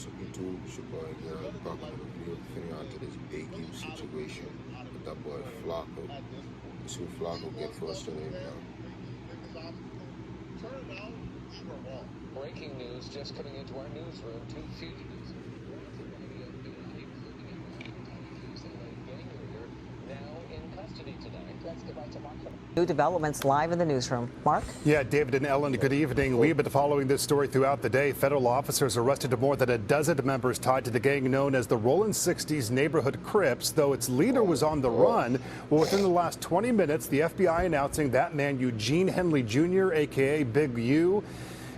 So YouTube should probably get back on the video fitting out to this big U situation with that boy Flacco. Let's see what Flacco get for us today, man. Breaking news just coming into our newsroom. Two fugitives now in custody today. Let's get right to Mark. New developments live in the newsroom. Mark? Yeah, David and Ellen, good evening. We've been following this story throughout the day. Federal officers arrested more than a dozen members tied to the gang known as the Rollin' 60s Neighborhood Crips, though its leader was on the run. Well, within the last 20 minutes, the FBI announcing that man, Eugene Henley Jr., a.k.a. Big U,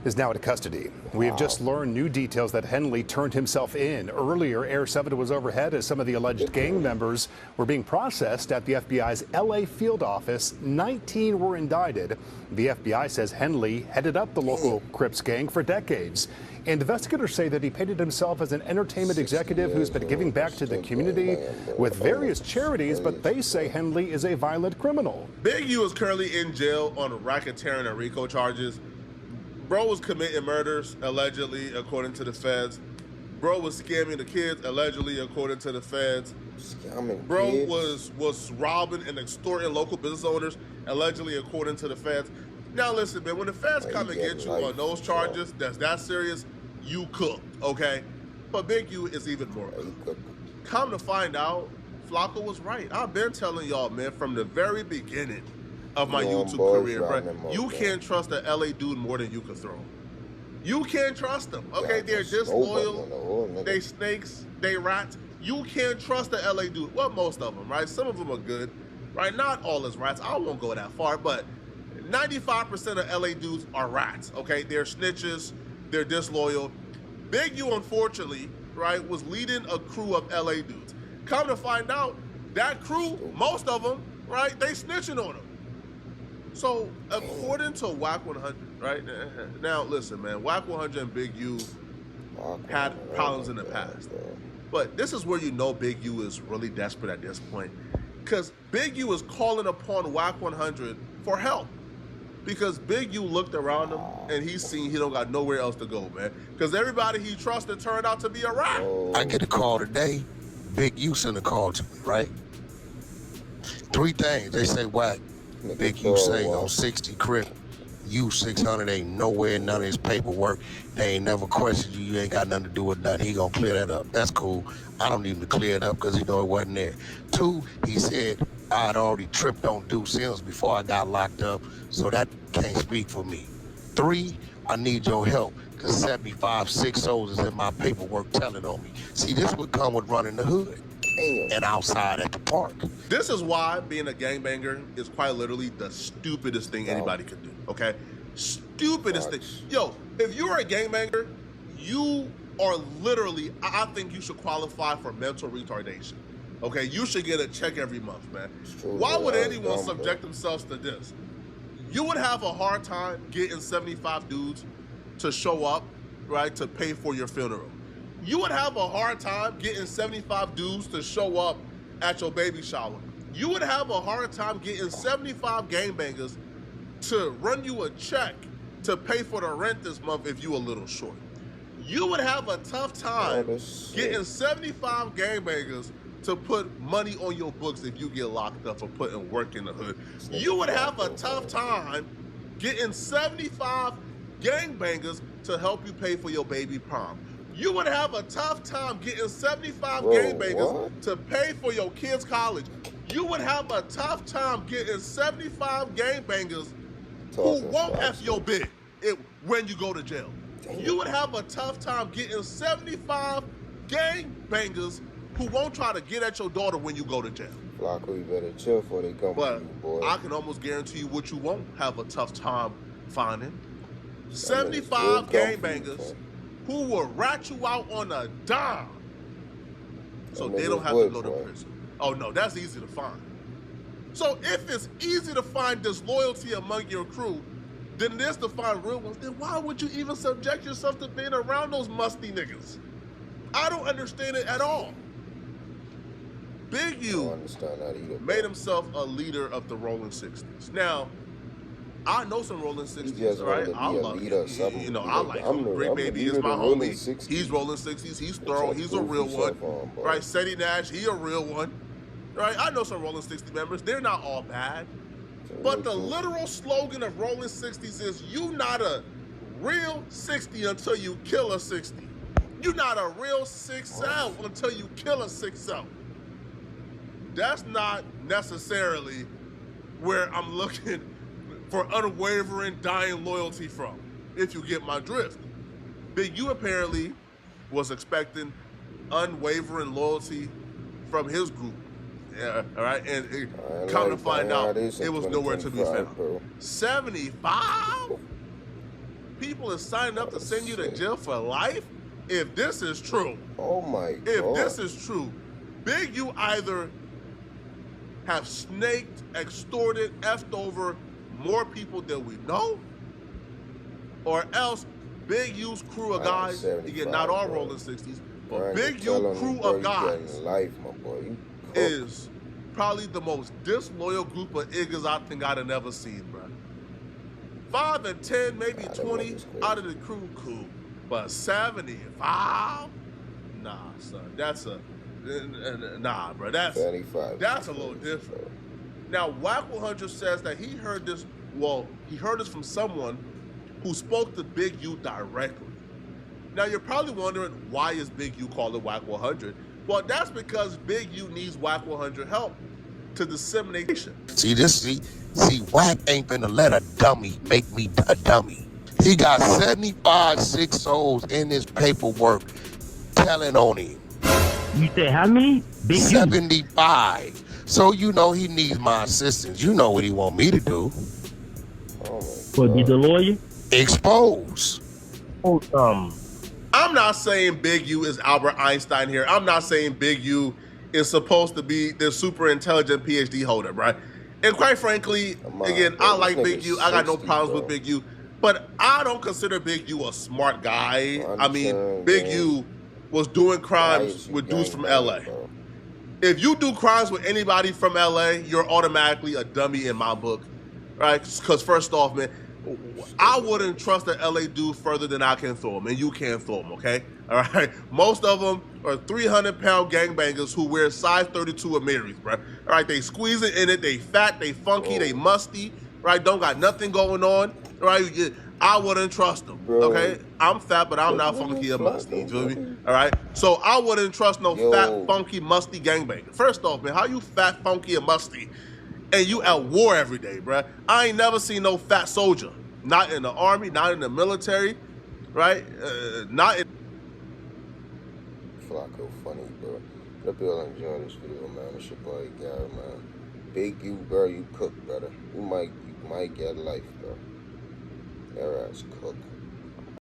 is now in custody. We have just learned new details that Henley turned himself in. Earlier, Air 7 was overhead as some of the alleged gang members were being processed at the FBI's LA field office. 19 were indicted. The FBI says Henley headed up the local Crips gang for decades. And investigators say that he painted himself as an entertainment executive who's been giving back to the community with various charities, but they say Henley is a violent criminal. Big U is currently in jail on racketeering and RICO charges. Bro was committing murders, allegedly, according to the feds. Bro was scamming the kids, allegedly, according to the feds. Bro was robbing and extorting local business owners, allegedly, according to the feds. Now listen, man, when the feds come and get you on those charges, that's that serious, you cooked, okay? But Big U is even more cooked. Come to find out, Flacco was right. I've been telling y'all, man, from the very beginning of my YouTube career, bro. You can't trust a LA dude more than you can throw. You can't trust them. Okay, they're disloyal, they snakes, they rats. You can't trust the LA dude. Well, most of them, right? Some of them are good, right? Not all is rats. I won't go that far, but 95% of LA dudes are rats, okay? They're snitches, they're disloyal. Big U, unfortunately, right, was leading a crew of LA dudes. Come to find out, that crew, most of them, right, they snitching on him. So, according to WAC 100, right? Now, listen, man, WAC 100 and Big U had problems in the past. But this is where you know Big U is really desperate at this point. Because Big U is calling upon WAC 100 for help. Because Big U looked around him and he's seen he don't got nowhere else to go, man. Because everybody he trusted turned out to be a rat. I get a call today. Big U sent a call to me, right? Three things. They say, WAC. Big U say on 60 Crip, you 600 ain't nowhere, none of his paperwork. They ain't never questioned you. You ain't got nothing to do with nothing. He gonna clear that up. That's cool. I don't need him to clear it up because he know it wasn't there. Two, he said I'd already tripped on due sales before I got locked up, so that can't speak for me. Three, I need your help because 75 6-0 is in my paperwork telling on me. See, this would come with running the hood and outside at the park. This is why being a gangbanger is quite literally the stupidest thing anybody could do, okay? Stupidest thing. Yo, if you're a gangbanger, you are literally, I think you should qualify for mental retardation, okay? You should get a check every month, man. Why would anyone subject themselves to this? You would have a hard time getting 75 dudes to show up, right, to pay for your funeral. You would have a hard time getting 75 dudes to show up at your baby shower. You would have a hard time getting 75 gangbangers to run you a check to pay for the rent this month if you a little short. You would have a tough time getting 75 gangbangers to put money on your books if you get locked up for putting work in the hood. You would have a tough time getting 75 gangbangers to help you pay for your baby prom. You would have a tough time getting 75 gangbangers to pay for your kids' college. You would have a tough time getting 75 gangbangers who won't F your bid when you go to jail. You would have a tough time getting 75 gangbangers who won't try to get at your daughter when you go to jail. Flacco, you better chill before they come for you, boy. I can almost guarantee you what you won't have a tough time finding. 75 gangbangers who will rat you out on a dime so they don't have to go to prison. Oh no, that's easy to find. So if it's easy to find disloyalty among your crew, then it is to find real ones, then why would you even subject yourself to being around those musty niggas? I don't understand it at all. Big U made himself a leader of the Rollin' 60s. Now, I know some rolling 60s, just right? wanted to I be a love leader or it. something. You know, I like him. Great I'm the Baby is leader my of the rolling homie. 60s. He's rolling 60s. He's Get thorough. your He's a goofy real one. self on, boy. Right? Seti Nash, he a real one. Right? I know some rolling 60 members. They're not all bad. But the literal slogan of rolling 60s is you not a real 60 until you kill a 60. You not a real 6L until you kill a 6L. That's not necessarily where I'm looking for unwavering, dying loyalty from, if you get my drift. Big U apparently was expecting unwavering loyalty from his group. Yeah, all right, and come to find out, it was nowhere to be found. Bro. 75 people are signing up to send you to jail for life. If this is true, Oh my God. if this is true, Big U either have snaked, extorted, effed over more people than we know, or else Big U's crew of guys, again, not all rolling 60s, but Big U crew of guys life, my boy. You is probably the most disloyal group of niggas I think I'd have never seen, bro. 5 and 10, maybe 20 out of the crew, cool. But 75? Nah, son. That's a nah, bro. That's 75. a little different. Now, Whack 100 says that he heard this. Well, he heard this from someone who spoke to Big U directly. Now, you're probably wondering, why is Big U called Whack 100? Well, that's because Big U needs Whack 100 help to disseminate. See, Wack ain't finna let a dummy make me a dummy. He got 75 6-0s in his paperwork telling on him. You say how many? Big U. 75. So you know he needs my assistance. You know what he want me to do. Oh For be the lawyer? Expose. Oh, I'm not saying Big U is Albert Einstein here. I'm not saying Big U is supposed to be the super intelligent PhD holder, right? And quite frankly, again, I like Big U. I got no problems with Big U. But I don't consider Big U a smart guy. I mean, Big U was doing crimes with dudes from LA. If you do crimes with anybody from LA, you're automatically a dummy in my book, right? Because first off, man, I wouldn't trust an LA dude further than I can throw him, and you can't throw him, okay? All right? Most of them are 300-pound gangbangers who wear size 32 Amiris, bro. All right? They squeezing in it. They fat. They funky. They musty, right? Don't got nothing going on, right? I wouldn't trust them, okay? I'm fat, but I'm not funky or musty, you feel me? All right? So I wouldn't trust no fat, funky, musty gangbanger. First off, man, how you fat, funky, and musty, and you at war every day, bro? I ain't never seen no fat soldier. Not in the army, not in the military, right? Not in... Flacco funny, bro. Hope y'all enjoy this video, man. It's your boy Garret, man. Big U, bro, you cook, brother. You might get life, bro. Your ass cook.